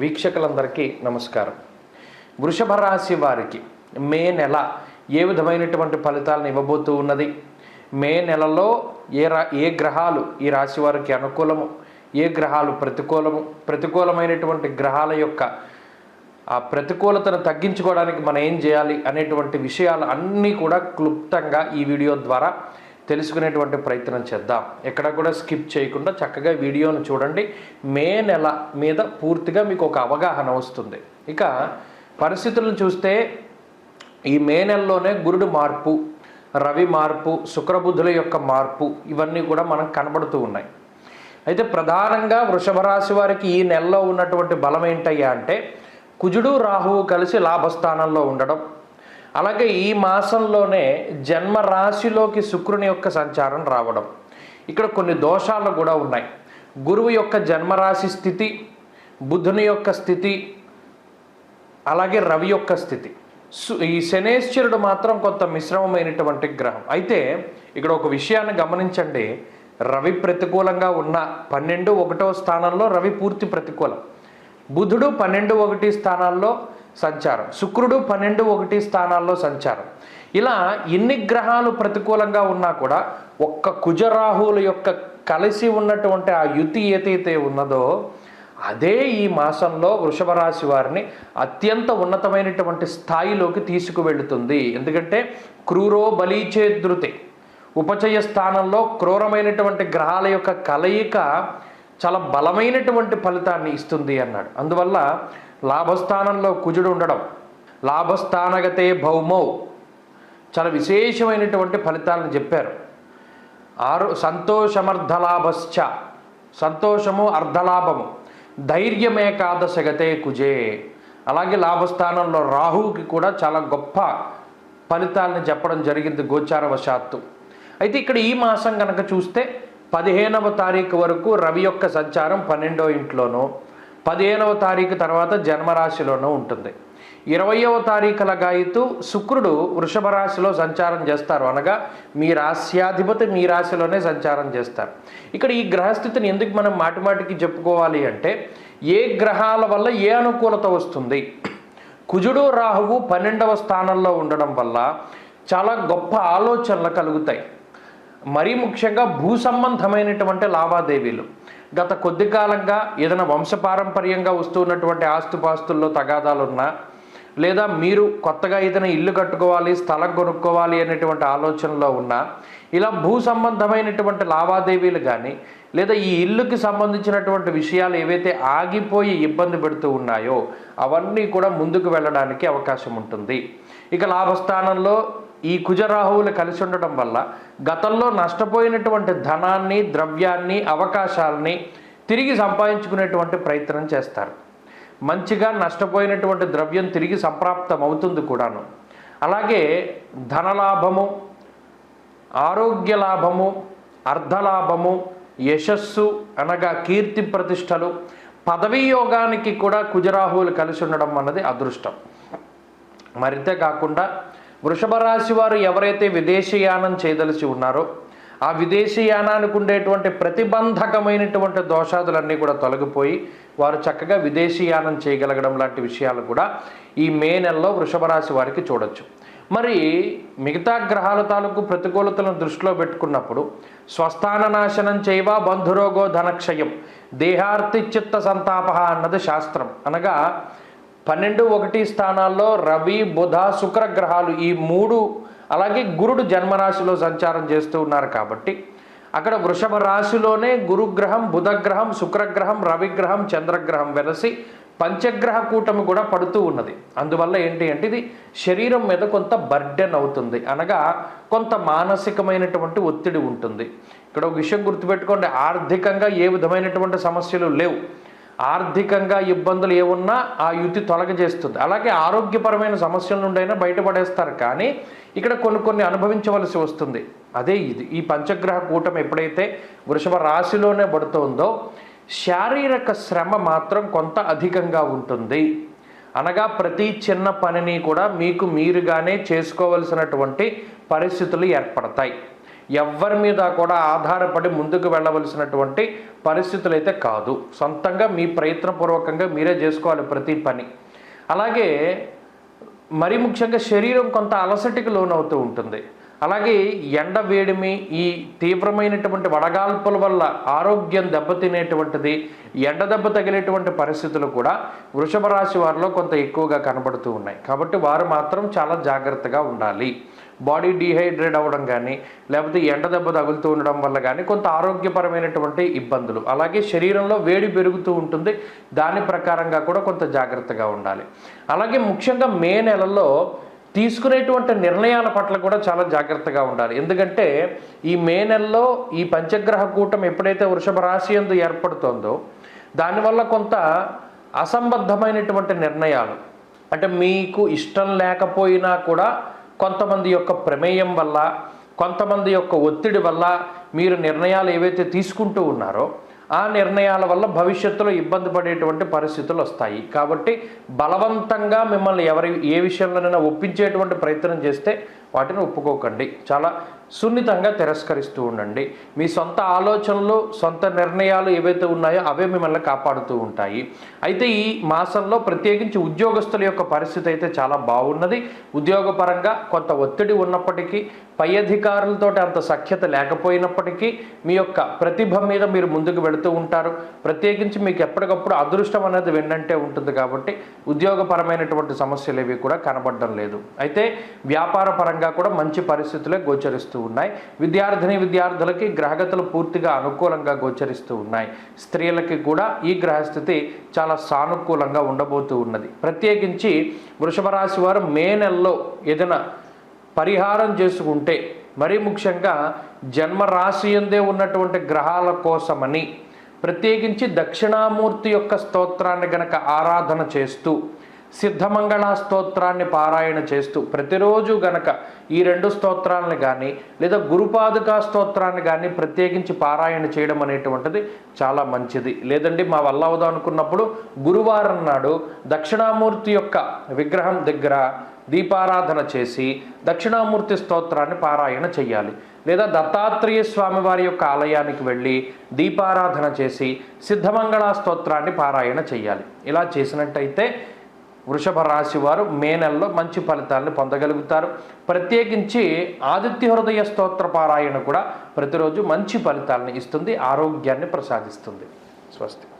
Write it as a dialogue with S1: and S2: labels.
S1: వీక్షకులందరికీ నమస్కారం. వృషభ రాశి వారికి మే నెల ఏ విధమైనటువంటి ఫలితాలను ఇవ్వబోతూ ఉన్నది, మే నెలలో ఏ గ్రహాలు ఈ రాశి వారికి అనుకూలము, ఏ గ్రహాలు ప్రతికూలమైనటువంటి గ్రహాల యొక్క ఆ ప్రతికూలతను తగ్గించుకోవడానికి మనం ఏం చేయాలి అనేటువంటి విషయాలు అన్నీ కూడా క్లుప్తంగా ఈ వీడియో ద్వారా తెలుసుకునేటువంటి ప్రయత్నం చేద్దాం. ఎక్కడ కూడా స్కిప్ చేయకుండా చక్కగా వీడియోను చూడండి. మే నెల మీద పూర్తిగా మీకు ఒక అవగాహన వస్తుంది. ఇక పరిస్థితులను చూస్తే ఈ మే నెలలోనే గురుడు మార్పు, రవి మార్పు, శుక్రబుధుల యొక్క మార్పు ఇవన్నీ కూడా మనకు కనబడుతూ ఉన్నాయి. అయితే ప్రధానంగా వృషభ రాశి వారికి ఈ నెలలో ఉన్నటువంటి బలం ఏంటయ్యా అంటే కుజుడు రాహువు కలిసి లాభస్థానంలో ఉండడం, అలాగే ఈ మాసంలోనే జన్మ రాశిలోకి శుక్రుని యొక్క సంచారం రావడం. ఇక్కడ కొన్ని దోషాలు కూడా ఉన్నాయి. గురువు యొక్క జన్మరాశి స్థితి, బుధుని యొక్క స్థితి, అలాగే రవి యొక్క స్థితి. ఈ శనేశ్వరుడు మాత్రం కొంత మిశ్రమమైనటువంటి గ్రహం. అయితే ఇక్కడ ఒక విషయాన్ని గమనించండి. రవి ప్రతికూలంగా ఉన్న 12-1వ స్థానంలో రవి పూర్తి ప్రతికూలం, బుధుడు 12-1 స్థానాల్లో సంచారం, శుక్రుడు 12-1 స్థానాల్లో సంచారం. ఇలా ఎన్ని గ్రహాలు ప్రతికూలంగా ఉన్నా కూడా ఒక్క కుజరాహువుల యొక్క కలిసి ఉన్నటువంటి ఆ యుతి ఏదైతే ఉన్నదో అదే ఈ మాసంలో వృషభ రాశి వారిని అత్యంత ఉన్నతమైనటువంటి స్థాయిలోకి తీసుకువెళుతుంది. ఎందుకంటే క్రూరో బలీచేదృతే, ఉపచయ స్థానంలో క్రూరమైనటువంటి గ్రహాల యొక్క కలయిక చాలా బలమైనటువంటి ఫలితాన్ని ఇస్తుంది అన్నాడు. అందువల్ల లాభస్థానంలో కుజుడు ఉండడం, లాభస్థానగతే భౌమౌ, చాలా విశేషమైనటువంటి ఫలితాలను చెప్పారు. సంతోషమర్ధలాభశ్చ, సంతోషము అర్ధలాభము, ధైర్యమేకాదశగతే కుజే. అలాగే లాభస్థానంలో రాహువుకి కూడా చాలా గొప్ప ఫలితాలను చెప్పడం జరిగింది గోచారవశాత్తు. అయితే ఇక్కడ ఈ మాసం కనుక చూస్తే 15వ తారీఖు వరకు రవి యొక్క సంచారం 12వ ఇంట్లోనూ, 15వ తారీఖు తర్వాత జన్మరాశిలోనూ ఉంటుంది. 20వ తారీఖుల గాయతూ శుక్రుడు వృషభ రాశిలో సంచారం చేస్తారు. అనగా మీ రాశ్యాధిపతి మీ రాశిలోనే సంచారం చేస్తారు. ఇక్కడ ఈ గ్రహస్థితిని ఎందుకు మనం మాటిమాటికి చెప్పుకోవాలి అంటే ఏ గ్రహాల వల్ల ఏ అనుకూలత వస్తుంది. కుజుడు రాహువు 12వ స్థానంలో ఉండడం వల్ల చాలా గొప్ప ఆలోచనలు కలుగుతాయి. మరీ ముఖ్యంగా భూ సంబంధమైనటువంటి లావాదేవీలు, గత కొద్ది కాలంగా ఏదైనా వంశపారంపర్యంగా వస్తున్నటువంటి ఆస్తుపాస్తుల్లో తగాదాలున్నా, లేదా మీరు కొత్తగా ఏదైనా ఇల్లు కట్టుకోవాలి, స్థలం కొనుక్కోవాలి అనేటువంటి ఆలోచనలో ఉన్నా, ఇలా భూ సంబంధమైనటువంటి లావాదేవీలు కానీ, లేదా ఈ ఇల్లుకి సంబంధించినటువంటి విషయాలు ఏవైతే ఆగిపోయి ఇబ్బంది పెడుతూ ఉన్నాయో అవన్నీ కూడా ముందుకు వెళ్ళడానికి అవకాశం ఉంటుంది. ఇక లాభస్థానంలో ఈ కుజరాహువులు కలిసి ఉండడం వల్ల గతంలో నష్టపోయినటువంటి ధనాన్ని, ద్రవ్యాన్ని, అవకాశాలని తిరిగి సంపాదించుకునేటువంటి ప్రయత్నం చేస్తారు. మంచిగా నష్టపోయినటువంటి ద్రవ్యం తిరిగి సంప్రాప్తం అవుతుంది కూడాను. అలాగే ధనలాభము, ఆరోగ్య లాభము, అర్ధలాభము, యశస్సు అనగా కీర్తి ప్రతిష్టలు, పదవీ యోగానికి కూడా కుజరాహువులు కలిసి ఉండడం అన్నది అదృష్టం. మరింతే కాకుండా వృషభ రాశి వారు ఎవరైతే విదేశీయానం చేయదలిచి ఉన్నారో ఆ విదేశీయానానికి ఉండేటువంటి ప్రతిబంధకమైనటువంటి దోషాదులన్నీ కూడా తొలగిపోయి వారు చక్కగా విదేశీయానం చేయగలగడం లాంటి విషయాలు కూడా ఈ మే నెలలో వృషభ రాశి వారికి చూడొచ్చు. మరి మిగతా గ్రహాల తాలూకు ప్రతికూలతలను దృష్టిలో పెట్టుకున్నప్పుడు స్వస్థాన నాశనం చేయవ బంధురోగో ధనక్షయం దేహార్తి చిత్త సంతాప అన్నది శాస్త్రం. అనగా 12-1 స్థానాల్లో రవి, బుధ, శుక్ర గ్రహాలు ఈ 3, అలాగే గురుడు జన్మరాశిలో సంచారం చేస్తూ ఉన్నారు. కాబట్టి అక్కడ వృషభ రాశిలోనే గురుగ్రహం, బుధగ్రహం, శుక్రగ్రహం, రవిగ్రహం, చంద్రగ్రహం వెలసి పంచగ్రహ కూటమి కూడా పడుతూ ఉన్నది. అందువల్ల ఏంటి అంటే ఇది శరీరం మీద కొంత బర్డెన్ అవుతుంది, అనగా కొంత మానసికమైనటువంటి ఒత్తిడి ఉంటుంది. ఇక్కడ ఒక విషయం గుర్తుపెట్టుకోండి, ఆర్థికంగా ఏ విధమైనటువంటి సమస్యలు లేవు. ఆర్థికంగా ఇబ్బందులు ఏమున్నా ఆ యుతి తొలగజేస్తుంది. అలాగే ఆరోగ్యపరమైన సమస్యల నుండైనా బయటపడేస్తారు. కానీ ఇక్కడ కొన్ని అనుభవించవలసి వస్తుంది. అదే ఇది ఈ పంచగ్రహ కూటమి ఎప్పుడైతే వృషభ రాశిలోనే పడుతుందో శారీరక శ్రమ మాత్రం కొంత అధికంగా ఉంటుంది. అనగా ప్రతి చిన్న పనిని కూడా మీకు మీరుగానే చేసుకోవలసినటువంటి పరిస్థితులు ఏర్పడతాయి. ఎవ్వరి మీద కూడా ఆధారపడి ముందుకు వెళ్ళవలసినటువంటి పరిస్థితులు అయితే కాదు. సొంతంగా మీ ప్రయత్నపూర్వకంగా మీరే చేసుకోవాలి ప్రతి పని. అలాగే మరీ ముఖ్యంగా శరీరం కొంత అలసటికి లోనవుతూ ఉంటుంది. అలాగే ఎండ వేడిమి, ఈ తీవ్రమైనటువంటి వడగాల్పుల వల్ల ఆరోగ్యం దెబ్బతినేటువంటిది, ఎండ దెబ్బ తగిలేటువంటి పరిస్థితులు కూడా వృషభ రాశి వారిలో కొంత ఎక్కువగా కనబడుతూ ఉన్నాయి. కాబట్టి వారు మాత్రం చాలా జాగ్రత్తగా ఉండాలి. బాడీ డీహైడ్రేట్ అవ్వడం కానీ, లేకపోతే ఎండ దెబ్బ తగులుతూ ఉండడం వల్ల కానీ కొంత ఆరోగ్యపరమైనటువంటి ఇబ్బందులు, అలాగే శరీరంలో వేడి పెరుగుతూ ఉంటుంది, దాని ప్రకారంగా కూడా కొంత జాగ్రత్తగా ఉండాలి. అలాగే ముఖ్యంగా మే నెలలో తీసుకునేటువంటి నిర్ణయాల పట్ల కూడా చాలా జాగ్రత్తగా ఉండాలి. ఎందుకంటే ఈ మే నెలలో ఈ పంచగ్రహ కూటమి ఎప్పుడైతే వృషభ రాశి యందు ఏర్పడుతోందో దానివల్ల కొంత అసంబద్ధమైనటువంటి నిర్ణయాలు, అంటే మీకు ఇష్టం లేకపోయినా కూడా కొంతమంది యొక్క ప్రమేయం వల్ల, కొంతమంది యొక్క ఒత్తిడి వల్ల మీరు నిర్ణయాలు ఏవైతే తీసుకుంటూ ఉన్నారో ఆ నిర్ణయాల వల్ల భవిష్యత్తులో ఇబ్బంది పడేటువంటి పరిస్థితులు వస్తాయి. కాబట్టి బలవంతంగా మిమ్మల్ని ఏ విషయంలోనైనా ఒప్పించేటువంటి ప్రయత్నం చేస్తే వాటిని ఒప్పుకోకండి. చాలా సున్నితంగా తిరస్కరిస్తూ ఉండండి. మీ సొంత ఆలోచనలు, సొంత నిర్ణయాలు ఏవైతే ఉన్నాయో అవే మిమ్మల్ని కాపాడుతూ ఉంటాయి. అయితే ఈ మాసంలో ప్రత్యేకించి ఉద్యోగస్తుల యొక్క పరిస్థితి అయితే చాలా బాగున్నది. ఉద్యోగపరంగా కొంత ఒత్తిడి ఉన్నప్పటికీ, పై అధికారులతో అంత సఖ్యత లేకపోయినప్పటికీ మీ యొక్క ప్రతిభ మీద మీరు ముందుకు వెళుతూ ఉంటారు. ప్రత్యేకించి మీకు ఎప్పటికప్పుడు అదృష్టం అనేది వెన్నంటే ఉంటుంది. కాబట్టి ఉద్యోగపరమైనటువంటి సమస్యలు ఏవి కూడా కనబడడం లేదు. అయితే వ్యాపార పరంగా కూడా మంచి పరిస్థితులే గోచరిస్తూ ఉన్నాయి. విద్యార్థులకి గ్రహగతులు పూర్తిగా అనుకూలంగా గోచరిస్తూ ఉన్నాయి. స్త్రీలకి కూడా ఈ గ్రహస్థితి చాలా సానుకూలంగా ఉండబోతూ ఉన్నది. ప్రత్యేకించి వృషభ రాశి వారు మే నెలలో ఏదైనా పరిహారం చేసుకుంటే, మరీ ముఖ్యంగా జన్మరాశి యందే ఉన్నటువంటి గ్రహాల కోసమని ప్రత్యేకించి దక్షిణామూర్తి యొక్క స్తోత్రాన్ని గనక ఆరాధన చేస్తూ, సిద్ధమంగళ స్తోత్రాన్ని పారాయణ చేస్తూ ప్రతిరోజు గనక ఈ 2 స్తోత్రాలను కానీ లేదా గురుపాదుకా స్తోత్రాన్ని కానీ ప్రత్యేకించి పారాయణ చేయడం అనేటువంటిది చాలా మంచిది. లేదండి మా వల్ల అవుదాం అనుకున్నప్పుడు గురువారం నాడు దక్షిణామూర్తి యొక్క విగ్రహం దగ్గర దీపారాధన చేసి దక్షిణామూర్తి స్తోత్రాన్ని పారాయణ చెయ్యాలి. లేదా దత్తాత్రేయ స్వామి వారి యొక్క ఆలయానికి వెళ్ళి దీపారాధన చేసి సిద్ధమంగళ స్తోత్రాన్ని పారాయణ చెయ్యాలి. ఇలా చేసినట్టయితే వృషభ రాశి వారు మే నెలలో మంచి ఫలితాలను పొందగలుగుతారు. ప్రత్యేకించి ఆదిత్య హృదయ స్తోత్ర పారాయణ కూడా ప్రతిరోజు మంచి ఫలితాలను ఇస్తుంది, ఆరోగ్యాన్ని ప్రసాదిస్తుంది. స్వస్తి.